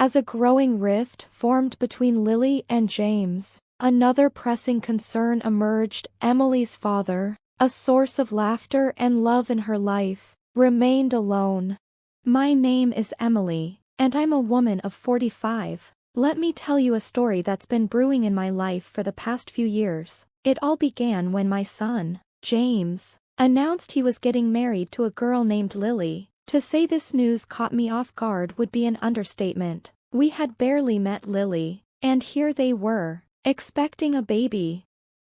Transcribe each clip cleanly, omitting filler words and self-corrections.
as a growing rift formed between Lily and James. Another pressing concern emerged. Emily's father, a source of laughter and love in her life, remained alone. "My name is Emily, and I'm a woman of 45. Let me tell you a story that's been brewing in my life for the past few years. It all began when my son, James, announced he was getting married to a girl named Lily. To say this news caught me off guard would be an understatement. We had barely met Lily, and here they were, expecting a baby.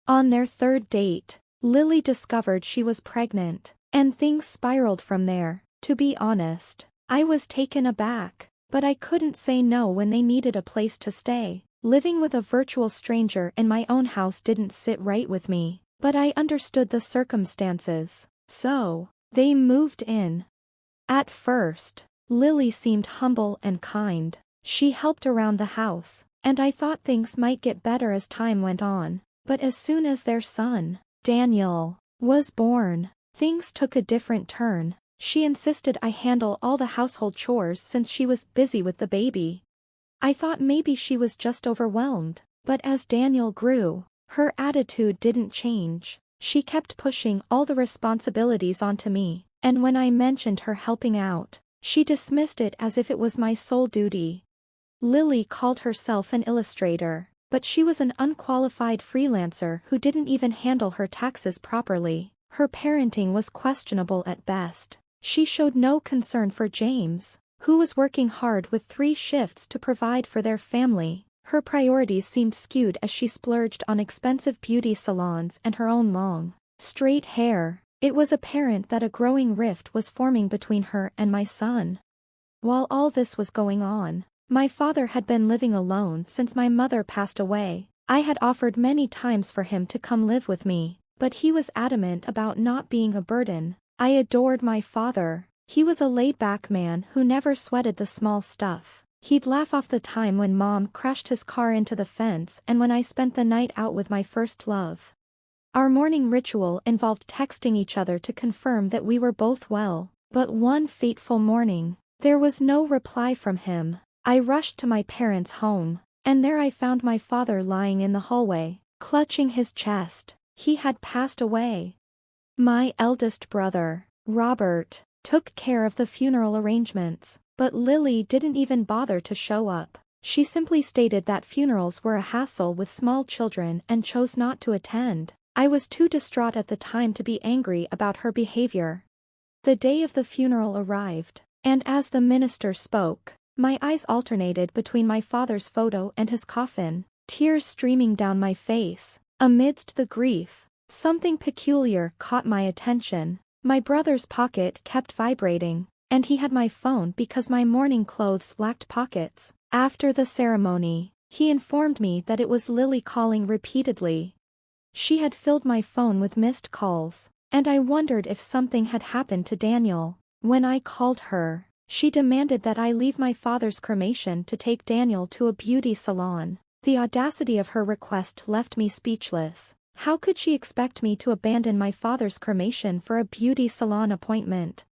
On their third date, Lily discovered she was pregnant, and things spiraled from there. To be honest, I was taken aback, but I couldn't say no when they needed a place to stay. Living with a virtual stranger in my own house didn't sit right with me, but I understood the circumstances, so they moved in. At first, Lily seemed humble and kind. She helped around the house, and I thought things might get better as time went on. But as soon as their son, Daniel, was born, things took a different turn. She insisted I handle all the household chores since she was busy with the baby. I thought maybe she was just overwhelmed, but as Daniel grew, her attitude didn't change. She kept pushing all the responsibilities onto me, and when I mentioned her helping out, she dismissed it as if it was my sole duty. Lily called herself an illustrator, but she was an unqualified freelancer who didn't even handle her taxes properly. Her parenting was questionable at best. She showed no concern for James, who was working hard with 3 shifts to provide for their family. Her priorities seemed skewed as she splurged on expensive beauty salons and her own long, straight hair. It was apparent that a growing rift was forming between her and my son. While all this was going on, my father had been living alone since my mother passed away. I had offered many times for him to come live with me, but he was adamant about not being a burden. I adored my father. He was a laid-back man who never sweated the small stuff. He'd laugh off the time when Mom crashed his car into the fence and when I spent the night out with my first love. Our morning ritual involved texting each other to confirm that we were both well, but one fateful morning, there was no reply from him. I rushed to my parents' home, and there I found my father lying in the hallway, clutching his chest. He had passed away. My eldest brother, Robert, took care of the funeral arrangements, but Lily didn't even bother to show up. She simply stated that funerals were a hassle with small children and chose not to attend. I was too distraught at the time to be angry about her behavior. The day of the funeral arrived, and as the minister spoke, my eyes alternated between my father's photo and his coffin, tears streaming down my face. Amidst the grief, something peculiar caught my attention. My brother's pocket kept vibrating, and he had my phone because my mourning clothes lacked pockets. After the ceremony, he informed me that it was Lily calling repeatedly. She had filled my phone with missed calls, and I wondered if something had happened to Daniel. When I called her, she demanded that I leave my father's cremation to take Daniel to a beauty salon. The audacity of her request left me speechless. How could she expect me to abandon my father's cremation for a beauty salon appointment?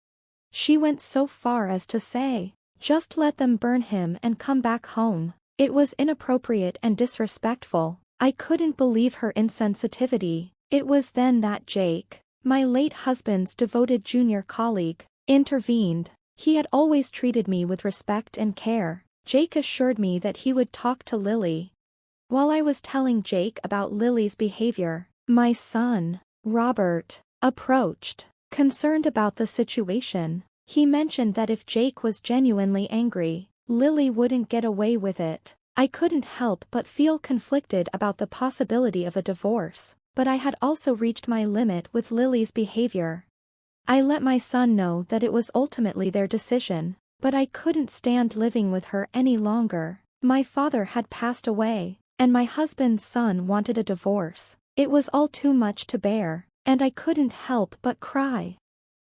She went so far as to say, "Just let them burn him and come back home." It was inappropriate and disrespectful. I couldn't believe her insensitivity. It was then that Jake, my late husband's devoted junior colleague, intervened. He had always treated me with respect and care. Jake assured me that he would talk to Lily. While I was telling Jake about Lily's behavior, my son, Robert, approached, concerned about the situation. He mentioned that if Jake was genuinely angry, Lily wouldn't get away with it. I couldn't help but feel conflicted about the possibility of a divorce, but I had also reached my limit with Lily's behavior. I let my son know that it was ultimately their decision, but I couldn't stand living with her any longer. My father had passed away, and my husband's son wanted a divorce. It was all too much to bear, and I couldn't help but cry.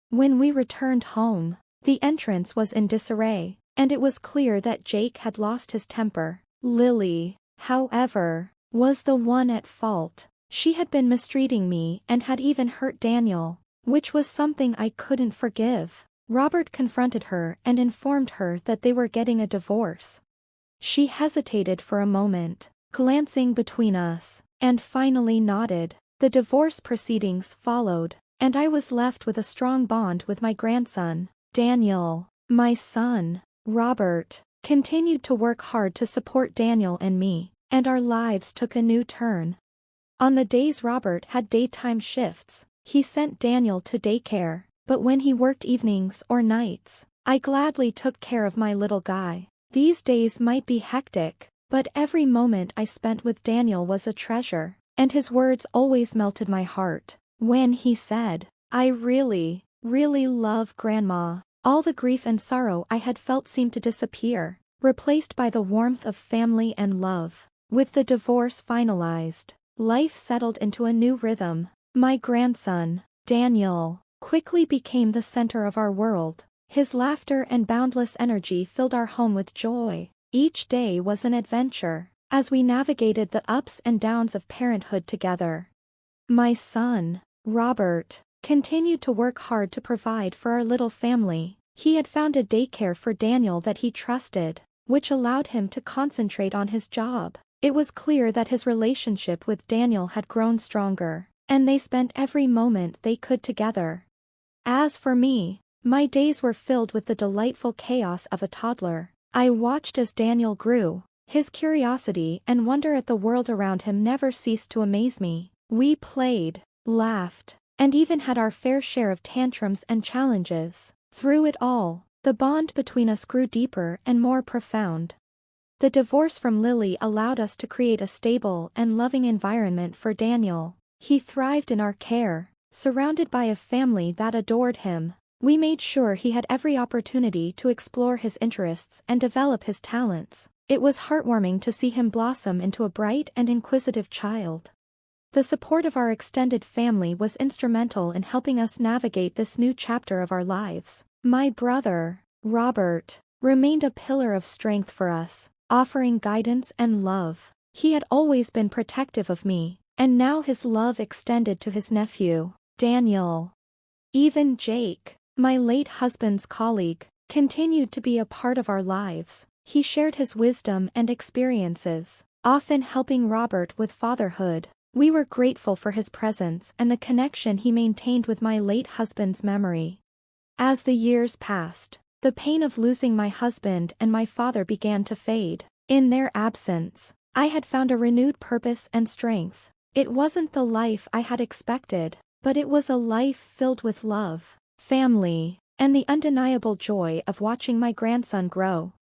When we returned home, the entrance was in disarray, and it was clear that Jake had lost his temper. Lily, however, was the one at fault. She had been mistreating me and had even hurt Daniel, which was something I couldn't forgive. Robert confronted her and informed her that they were getting a divorce. She hesitated for a moment, glancing between us, and finally nodded. The divorce proceedings followed, and I was left with a strong bond with my grandson, Daniel. My son, Robert, continued to work hard to support Daniel and me, and our lives took a new turn. On the days Robert had daytime shifts, he sent Daniel to daycare, but when he worked evenings or nights, I gladly took care of my little guy. These days might be hectic, but every moment I spent with Daniel was a treasure, and his words always melted my heart. When he said, "I really, really love Grandma," all the grief and sorrow I had felt seemed to disappear, replaced by the warmth of family and love. With the divorce finalized, life settled into a new rhythm. My grandson, Daniel, quickly became the center of our world. His laughter and boundless energy filled our home with joy. Each day was an adventure, as we navigated the ups and downs of parenthood together. My son, Robert, continued to work hard to provide for our little family. He had found a daycare for Daniel that he trusted, which allowed him to concentrate on his job. It was clear that his relationship with Daniel had grown stronger, and they spent every moment they could together. As for me, my days were filled with the delightful chaos of a toddler. I watched as Daniel grew. His curiosity and wonder at the world around him never ceased to amaze me. We played, laughed, and even had our fair share of tantrums and challenges. Through it all, the bond between us grew deeper and more profound. The divorce from Lily allowed us to create a stable and loving environment for Daniel. He thrived in our care, surrounded by a family that adored him. We made sure he had every opportunity to explore his interests and develop his talents. It was heartwarming to see him blossom into a bright and inquisitive child. The support of our extended family was instrumental in helping us navigate this new chapter of our lives. My brother, Robert, remained a pillar of strength for us, offering guidance and love. He had always been protective of me, and now his love extended to his nephew, Daniel. Even Jake, my late husband's colleague, continued to be a part of our lives. He shared his wisdom and experiences, often helping Robert with fatherhood. We were grateful for his presence and the connection he maintained with my late husband's memory. As the years passed, the pain of losing my husband and my father began to fade. In their absence, I had found a renewed purpose and strength. It wasn't the life I had expected, but it was a life filled with love, family, and the undeniable joy of watching my grandson grow.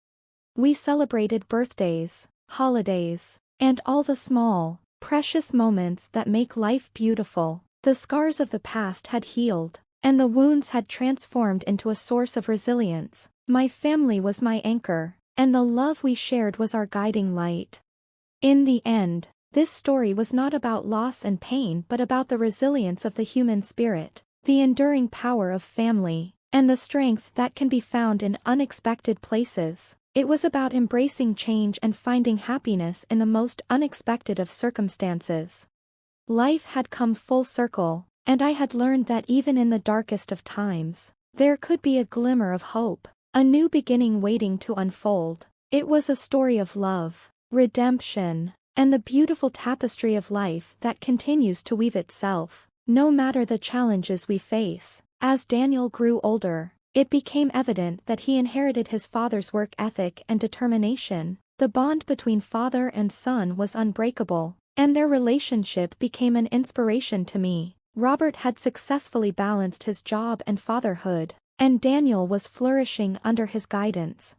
We celebrated birthdays, holidays, and all the small, precious moments that make life beautiful. The scars of the past had healed, and the wounds had transformed into a source of resilience. My family was my anchor, and the love we shared was our guiding light. In the end, this story was not about loss and pain but about the resilience of the human spirit, the enduring power of family, and the strength that can be found in unexpected places. It was about embracing change and finding happiness in the most unexpected of circumstances. Life had come full circle, and I had learned that even in the darkest of times, there could be a glimmer of hope, a new beginning waiting to unfold. It was a story of love, redemption, and the beautiful tapestry of life that continues to weave itself, no matter the challenges we face. As Daniel grew older, it became evident that he inherited his father's work ethic and determination. The bond between father and son was unbreakable, and their relationship became an inspiration to me. Robert had successfully balanced his job and fatherhood, and Daniel was flourishing under his guidance.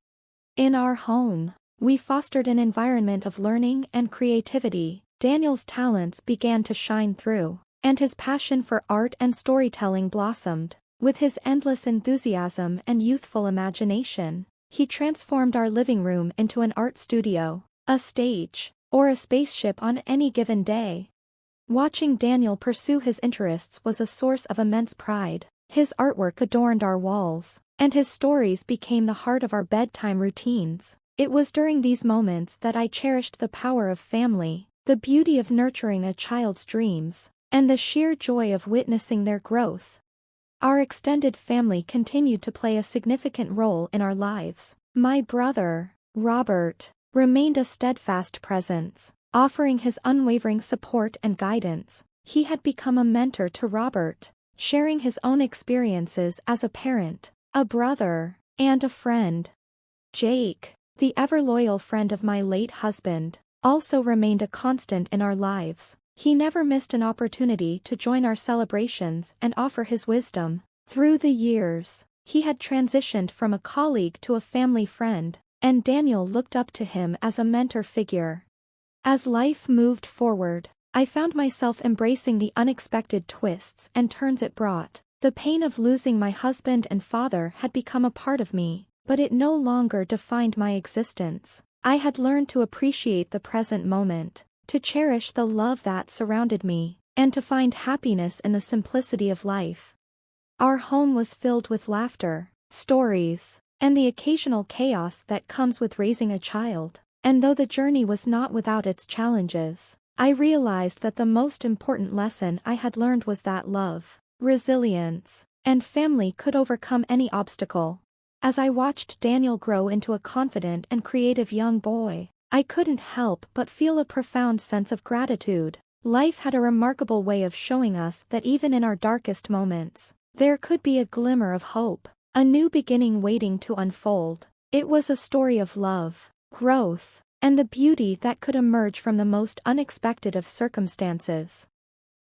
In our home, we fostered an environment of learning and creativity. Daniel's talents began to shine through, and his passion for art and storytelling blossomed. With his endless enthusiasm and youthful imagination, he transformed our living room into an art studio, a stage, or a spaceship on any given day. Watching Daniel pursue his interests was a source of immense pride. His artwork adorned our walls, and his stories became the heart of our bedtime routines. It was during these moments that I cherished the power of family, the beauty of nurturing a child's dreams, and the sheer joy of witnessing their growth. Our extended family continued to play a significant role in our lives. My brother, Robert, remained a steadfast presence, offering his unwavering support and guidance. He had become a mentor to Robert, sharing his own experiences as a parent, a brother, and a friend. Jake, the ever-loyal friend of my late husband, also remained a constant in our lives. He never missed an opportunity to join our celebrations and offer his wisdom. Through the years, he had transitioned from a colleague to a family friend, and Daniel looked up to him as a mentor figure. As life moved forward, I found myself embracing the unexpected twists and turns it brought. The pain of losing my husband and father had become a part of me, but it no longer defined my existence. I had learned to appreciate the present moment, to cherish the love that surrounded me, and to find happiness in the simplicity of life. Our home was filled with laughter, stories, and the occasional chaos that comes with raising a child. And though the journey was not without its challenges, I realized that the most important lesson I had learned was that love, resilience, and family could overcome any obstacle. As I watched Daniel grow into a confident and creative young boy, I couldn't help but feel a profound sense of gratitude. Life had a remarkable way of showing us that even in our darkest moments, there could be a glimmer of hope, a new beginning waiting to unfold. It was a story of love, growth, and the beauty that could emerge from the most unexpected of circumstances.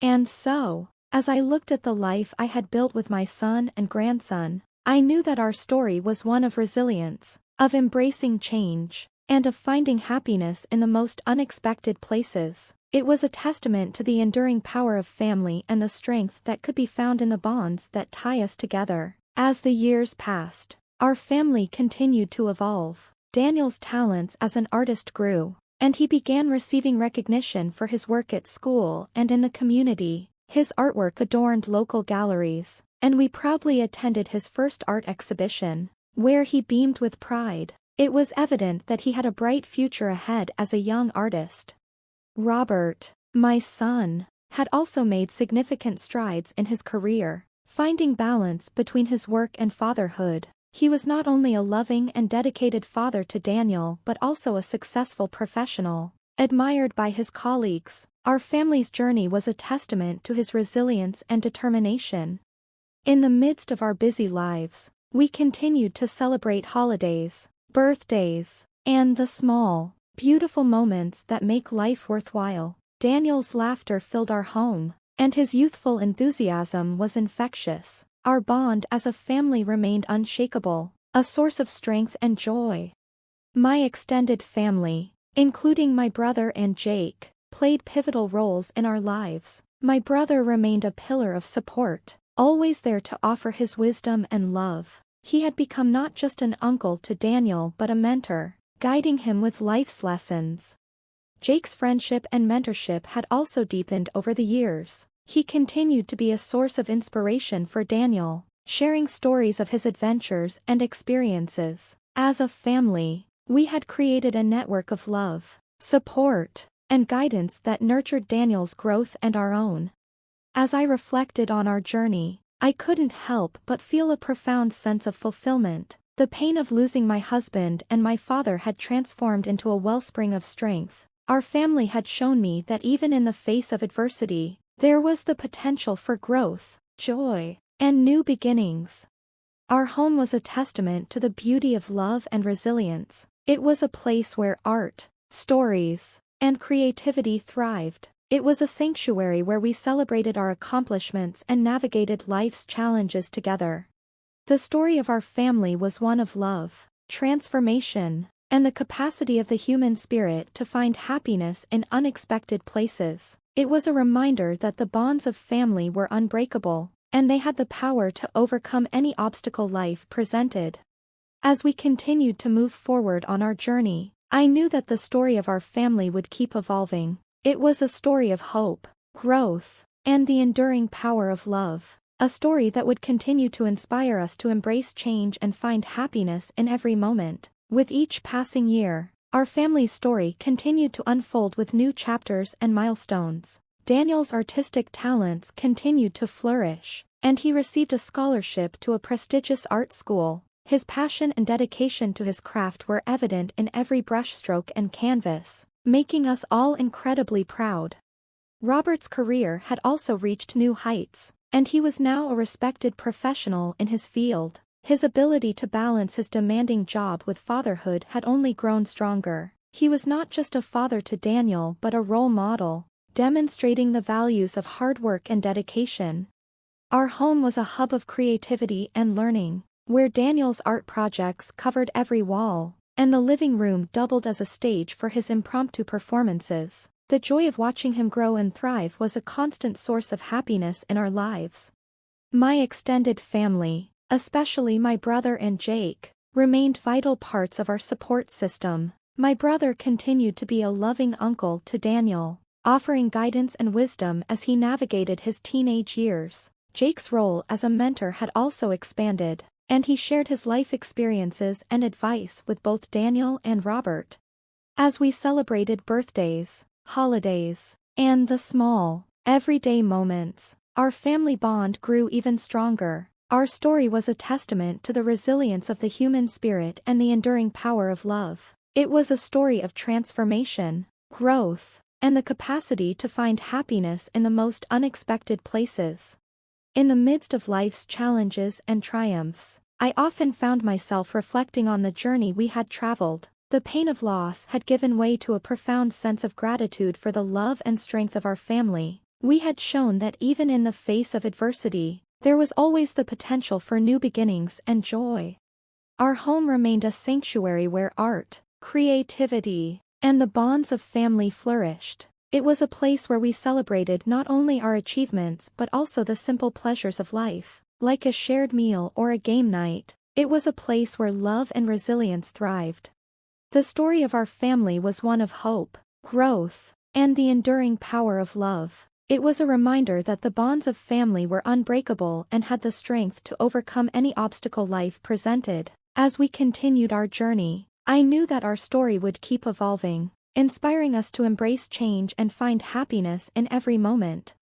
And so, as I looked at the life I had built with my son and grandson, I knew that our story was one of resilience, of embracing change, and of finding happiness in the most unexpected places. It was a testament to the enduring power of family and the strength that could be found in the bonds that tie us together. As the years passed, our family continued to evolve. Daniel's talents as an artist grew, and he began receiving recognition for his work at school and in the community. His artwork adorned local galleries, and we proudly attended his first art exhibition, where he beamed with pride. It was evident that he had a bright future ahead as a young artist. Robert, my son, had also made significant strides in his career, finding balance between his work and fatherhood. He was not only a loving and dedicated father to Daniel but also a successful professional, admired by his colleagues. Our family's journey was a testament to his resilience and determination. In the midst of our busy lives, we continued to celebrate holidays, birthdays, and the small, beautiful moments that make life worthwhile. Daniel's laughter filled our home, and his youthful enthusiasm was infectious. Our bond as a family remained unshakable, a source of strength and joy. My extended family, including my brother and Jake, played pivotal roles in our lives. My brother remained a pillar of support, always there to offer his wisdom and love. He had become not just an uncle to Daniel but a mentor, guiding him with life's lessons. Jake's friendship and mentorship had also deepened over the years. He continued to be a source of inspiration for Daniel, sharing stories of his adventures and experiences. As a family, we had created a network of love, support, and guidance that nurtured Daniel's growth and our own. As I reflected on our journey, I couldn't help but feel a profound sense of fulfillment. The pain of losing my husband and my father had transformed into a wellspring of strength. Our family had shown me that even in the face of adversity, there was the potential for growth, joy, and new beginnings. Our home was a testament to the beauty of love and resilience. It was a place where art, stories, and creativity thrived. It was a sanctuary where we celebrated our accomplishments and navigated life's challenges together. The story of our family was one of love, transformation, and the capacity of the human spirit to find happiness in unexpected places. It was a reminder that the bonds of family were unbreakable, and they had the power to overcome any obstacle life presented. As we continued to move forward on our journey, I knew that the story of our family would keep evolving. It was a story of hope, growth, and the enduring power of love. A story that would continue to inspire us to embrace change and find happiness in every moment. With each passing year, our family's story continued to unfold with new chapters and milestones. Daniel's artistic talents continued to flourish, and he received a scholarship to a prestigious art school. His passion and dedication to his craft were evident in every brushstroke and canvas, making us all incredibly proud. Robert's career had also reached new heights, and he was now a respected professional in his field. His ability to balance his demanding job with fatherhood had only grown stronger. He was not just a father to Daniel but a role model, demonstrating the values of hard work and dedication. Our home was a hub of creativity and learning, where Daniel's art projects covered every wall, and the living room doubled as a stage for his impromptu performances. The joy of watching him grow and thrive was a constant source of happiness in our lives. My extended family, especially my brother and Jake, remained vital parts of our support system. My brother continued to be a loving uncle to Daniel, offering guidance and wisdom as he navigated his teenage years. Jake's role as a mentor had also expanded, and he shared his life experiences and advice with both Daniel and Robert. As we celebrated birthdays, holidays, and the small, everyday moments, our family bond grew even stronger. Our story was a testament to the resilience of the human spirit and the enduring power of love. It was a story of transformation, growth, and the capacity to find happiness in the most unexpected places. In the midst of life's challenges and triumphs, I often found myself reflecting on the journey we had traveled. The pain of loss had given way to a profound sense of gratitude for the love and strength of our family. We had shown that even in the face of adversity, there was always the potential for new beginnings and joy. Our home remained a sanctuary where art, creativity, and the bonds of family flourished. It was a place where we celebrated not only our achievements but also the simple pleasures of life, like a shared meal or a game night. It was a place where love and resilience thrived. The story of our family was one of hope, growth, and the enduring power of love. It was a reminder that the bonds of family were unbreakable and had the strength to overcome any obstacle life presented. As we continued our journey, I knew that our story would keep evolving, inspiring us to embrace change and find happiness in every moment.